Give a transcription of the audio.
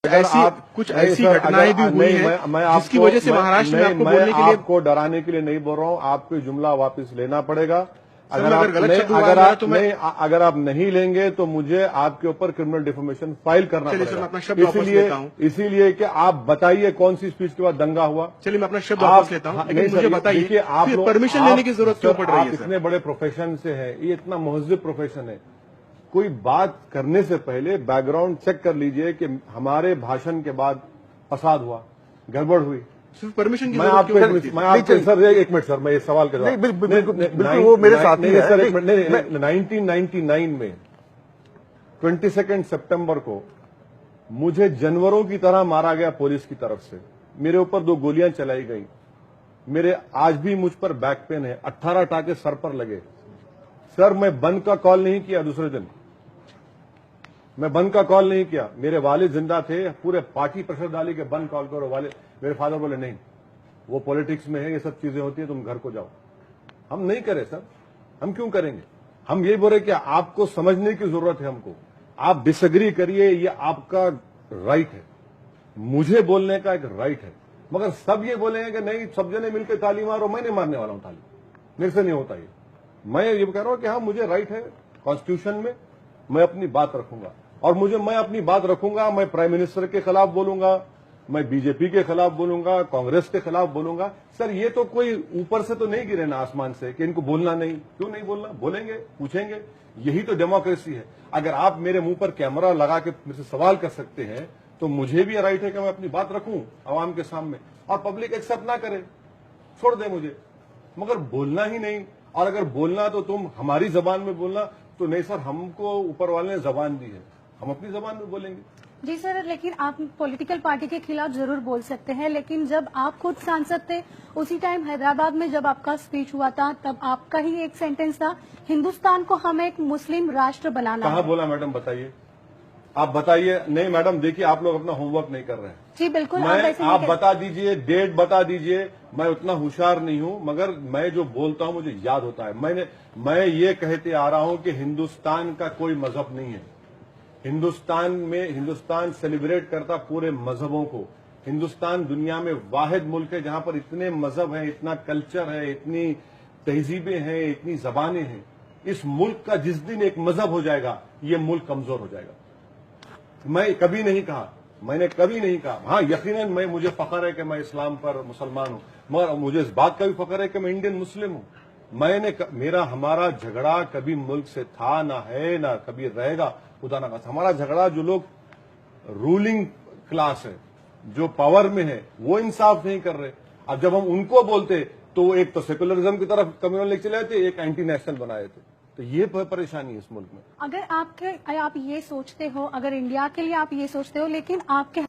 ऐसी कुछ ऐसी घटनाएं भी हुई हैं जिसकी वजह से महाराष्ट्र में आपको बोलने के लिए, आपको डराने के लिए नहीं बोल रहा हूं, आपको जुमला वापस लेना पड़ेगा। अगर आप नहीं लेंगे तो मुझे आपके ऊपर क्रिमिनल डिफॉर्मेशन फाइल करना पड़ेगा। इसीलिए कि आप बताइए कौन सी स्पीच के बाद दंगा हुआ। चलिए मैं अपना शब्द वापस लेता हूं, लेकिन मुझे बताइए आप परमिशन लेने की जरूरत क्यों पड़ रही है? इतने बड़े प्रोफेशन से है, ये इतना महज़ब प्रोफेशन है, कोई बात करने से पहले बैकग्राउंड चेक कर लीजिए कि हमारे भाषण के बाद फसाद हुआ, गड़बड़ हुई, सिर्फ परमिशन की मैं आपको सर एक मिनट सर, मैं ये सवाल कर रहा हूं। बिल्कुल वो मेरे साथ नहीं है सर, एक मिनट। 1999 में 22 सितंबर को मुझे जानवरों की तरह मारा गया पुलिस की तरफ से, मेरे ऊपर 2 गोलियां चलाई गई, मेरे आज भी मुझ पर बैक पेन है, 18 टाके सर पर लगे। सर मैं बंद का कॉल नहीं किया, दूसरे दिन मैं बंद का कॉल नहीं किया, मेरे वालिद जिंदा थे, पूरे पार्टी प्रेशर डाली कि बंद कॉल करो। मेरे फादर बोले नहीं, वो पॉलिटिक्स में है, ये सब चीजें होती है, तुम घर को जाओ। हम नहीं करे सर, हम क्यों करेंगे? हम ये बोल रहे कि आपको समझने की जरूरत है हमको, आप डिसएग्री करिए, ये आपका राइट है, मुझे बोलने का एक राइट है, मगर सब ये बोलेंगे कि नहीं सब जने मिलकर ताली मारो। मैं नहीं मारने वाला हूं ताली, मेरे से नहीं होता ये। मैं ये कह रहा हूं कि हाँ मुझे राइट है कॉन्स्टिट्यूशन में, मैं अपनी बात रखूंगा, और मैं अपनी बात रखूंगा। मैं प्राइम मिनिस्टर के खिलाफ बोलूंगा, मैं बीजेपी के खिलाफ बोलूंगा, कांग्रेस के खिलाफ बोलूंगा। सर ये तो कोई ऊपर से तो नहीं गिरे ना आसमान से कि इनको बोलना नहीं। क्यों नहीं बोलना? बोलेंगे, पूछेंगे, यही तो डेमोक्रेसी है। अगर आप मेरे मुंह पर कैमरा लगा के मुझसे सवाल कर सकते हैं तो मुझे भी राइट है कि मैं अपनी बात रखूं आवाम के सामने, और पब्लिक एक्सेप्ट ना करे, छोड़ दे मुझे, मगर बोलना ही नहीं। और अगर बोलना तो तुम हमारी जबान में बोलना, तो नहीं सर, हमको ऊपर वाले ने जबान दी है, हम अपनी जबान में बोलेंगे। जी सर, लेकिन आप पॉलिटिकल पार्टी के खिलाफ जरूर बोल सकते हैं, लेकिन जब आप खुद सांसद थे उसी टाइम हैदराबाद में जब आपका स्पीच हुआ था, तब आपका ही एक सेंटेंस था, हिंदुस्तान को हमें एक मुस्लिम राष्ट्र बनाना। कहाँ बोला मैडम? बताइए, आप बताइए। नहीं मैडम, देखिए आप लोग अपना होमवर्क नहीं कर रहे हैं। जी बिल्कुल, आप बता दीजिए, डेट बता दीजिए। मैं उतना होशियार नहीं हूं, मगर मैं जो बोलता हूं मुझे याद होता है। मैं ये कहते आ रहा हूं कि हिंदुस्तान का कोई मजहब नहीं है। हिंदुस्तान सेलिब्रेट करता पूरे मजहबों को। हिंदुस्तान दुनिया में वाहिद मुल्क है जहां पर इतने मजहब हैं, इतना कल्चर है, इतनी तहजीबें हैं, इतनी जबानें हैं। इस मुल्क का जिस दिन एक मजहब हो जाएगा, ये मुल्क कमजोर हो जाएगा। मैं कभी नहीं कहा, मैंने कभी नहीं कहा। हाँ यकीनन मुझे फख्र है कि मैं इस्लाम पर मुसलमान हूं, मगर मुझे इस बात का भी फख्र है कि मैं इंडियन मुस्लिम हूं। हमारा झगड़ा कभी मुल्क से था, ना है, ना कभी रहेगा, खुदा ना खास्ता। हमारा झगड़ा जो लोग रूलिंग क्लास है, जो पावर में है, वो इंसाफ नहीं कर रहे। अब जब हम उनको बोलते तो एक तो सेकुलरिज्म की तरफ कम्युनल लेके चले थे, एक एंटी नेशनल बनाए थे। तो ये परेशानी है इस मुल्क में। अगर आप ये सोचते हो, अगर इंडिया के लिए आप ये सोचते हो, लेकिन आपके